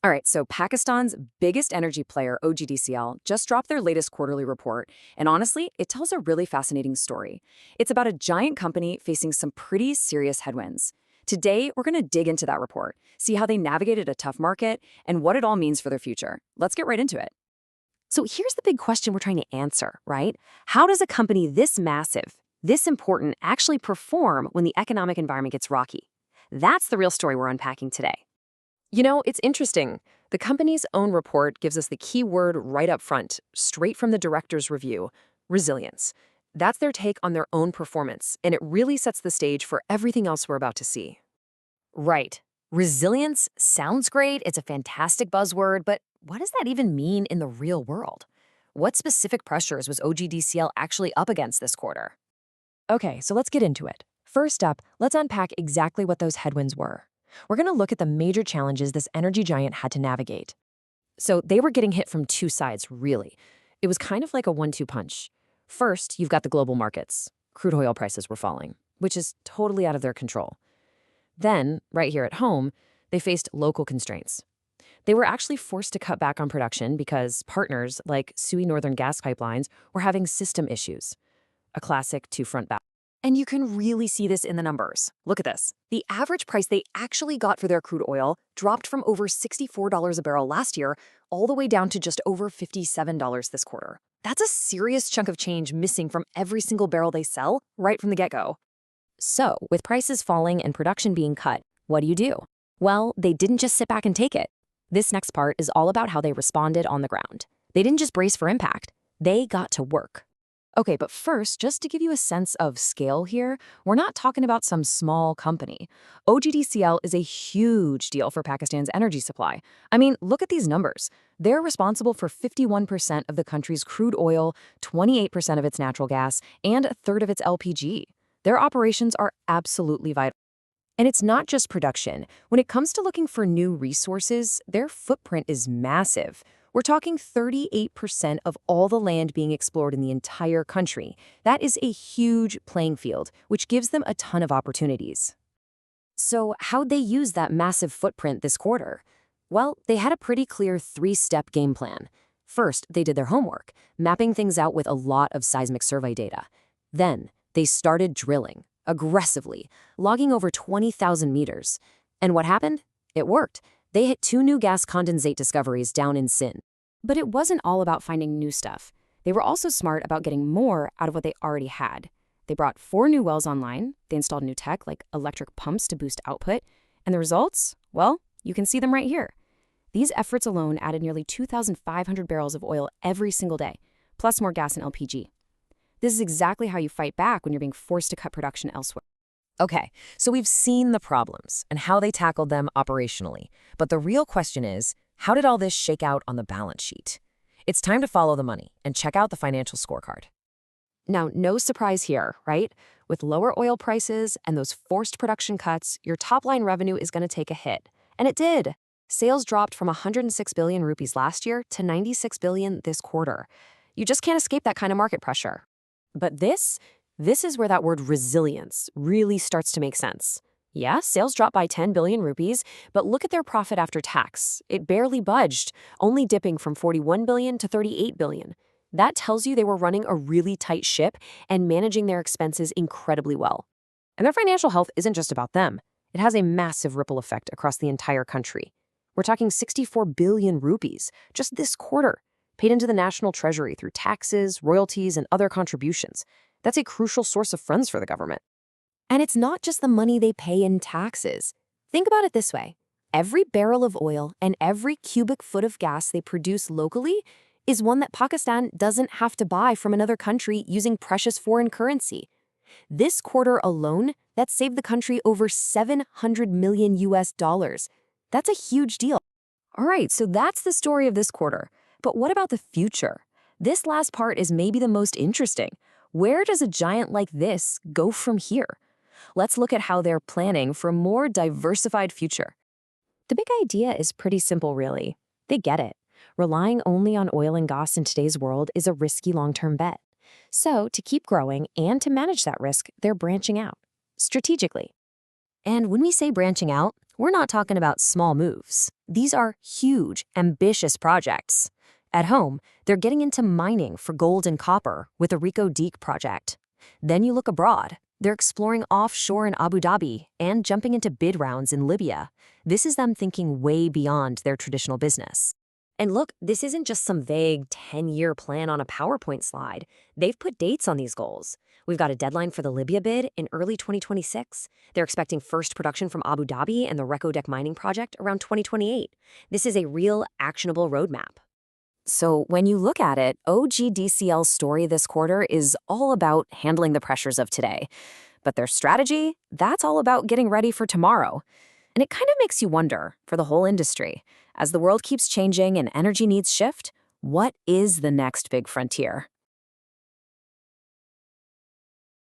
All right, so Pakistan's biggest energy player, OGDCL, just dropped their latest quarterly report. And honestly, it tells a really fascinating story. It's about a giant company facing some pretty serious headwinds. Today, we're going to dig into that report, see how they navigated a tough market, and what it all means for their future. Let's get right into it. So here's the big question we're trying to answer, right? How does a company this massive, this important, actually perform when the economic environment gets rocky? That's the real story we're unpacking today. You know, it's interesting. The company's own report gives us the key word right up front, straight from the director's review: resilience. That's their take on their own performance, and it really sets the stage for everything else we're about to see. Right. Resilience sounds great. It's a fantastic buzzword, but what does that even mean in the real world? What specific pressures was OGDCL actually up against this quarter? Okay, so let's get into it. First up, let's unpack exactly what those headwinds were. We're going to look at the major challenges this energy giant had to navigate. So they were getting hit from two sides, really. It was kind of like a one-two punch. First, you've got the global markets. Crude oil prices were falling, which is totally out of their control. Then, right here at home, they faced local constraints. They were actually forced to cut back on production because partners like SUI Northern Gas Pipelines were having system issues. A classic two-front battle. And you can really see this in the numbers. Look at this. The average price they actually got for their crude oil dropped from over $64 a barrel last year all the way down to just over $57 this quarter. That's a serious chunk of change missing from every single barrel they sell right from the get-go. So, with prices falling and production being cut, what do? Well, they didn't just sit back and take it. This next part is all about how they responded on the ground. They didn't just brace for impact. They got to work. Okay, but first, just to give you a sense of scale here, we're not talking about some small company. OGDCL is a huge deal for Pakistan's energy supply. I mean, look at these numbers. They're responsible for 51% of the country's crude oil, 28% of its natural gas, and a third of its LPG. Their operations are absolutely vital. And it's not just production. When it comes to looking for new resources, their footprint is massive. We're talking 38% of all the land being explored in the entire country. That is a huge playing field, which gives them a ton of opportunities. So how'd they use that massive footprint this quarter? Well, they had a pretty clear three-step game plan. First, they did their homework, mapping things out with a lot of seismic survey data. Then, they started drilling, aggressively, logging over 20,000 meters. And what happened? It worked. They hit 2 new gas condensate discoveries down in Sindh. But it wasn't all about finding new stuff. They were also smart about getting more out of what they already had. They brought 4 new wells online, they installed new tech like electric pumps to boost output, and the results? Well, you can see them right here. These efforts alone added nearly 2,500 barrels of oil every single day, plus more gas and LPG. This is exactly how you fight back when you're being forced to cut production elsewhere. Okay, so we've seen the problems and how they tackled them operationally. But the real question is, how did all this shake out on the balance sheet? It's time to follow the money and check out the financial scorecard. Now, no surprise here, right? With lower oil prices and those forced production cuts, your top-line revenue is going to take a hit. And it did. Sales dropped from 106 billion rupees last year to 96 billion this quarter. You just can't escape that kind of market pressure. But this is where that word resilience really starts to make sense. Yeah, sales dropped by 10 billion rupees, but look at their profit after tax. It barely budged, only dipping from 41 billion to 38 billion. That tells you they were running a really tight ship and managing their expenses incredibly well. And their financial health isn't just about them. It has a massive ripple effect across the entire country. We're talking 64 billion rupees just this quarter, paid into the national treasury through taxes, royalties, and other contributions. That's a crucial source of funds for the government. And it's not just the money they pay in taxes. Think about it this way. Every barrel of oil and every cubic foot of gas they produce locally is one that Pakistan doesn't have to buy from another country using precious foreign currency. This quarter alone, that saved the country over 700 million US dollars. That's a huge deal. All right, so that's the story of this quarter. But what about the future? This last part is maybe the most interesting. Where does a giant like this go from here? Let's look at how they're planning for a more diversified future. The big idea is pretty simple, really. They get it. Relying only on oil and gas in today's world is a risky long-term bet. So, to keep growing and to manage that risk, they're branching out, strategically. And when we say branching out, we're not talking about small moves. These are huge, ambitious projects. At home, they're getting into mining for gold and copper with the Reko project. Then you look abroad. They're exploring offshore in Abu Dhabi and jumping into bid rounds in Libya. This is them thinking way beyond their traditional business. And look, this isn't just some vague 10-year plan on a PowerPoint slide. They've put dates on these goals. We've got a deadline for the Libya bid in early 2026. They're expecting first production from Abu Dhabi and the Reko mining project around 2028. This is a real, actionable roadmap. So when you look at it, OGDCL's story this quarter is all about handling the pressures of today. But their strategy, that's all about getting ready for tomorrow. And it kind of makes you wonder, for the whole industry, as the world keeps changing and energy needs shift, what is the next big frontier?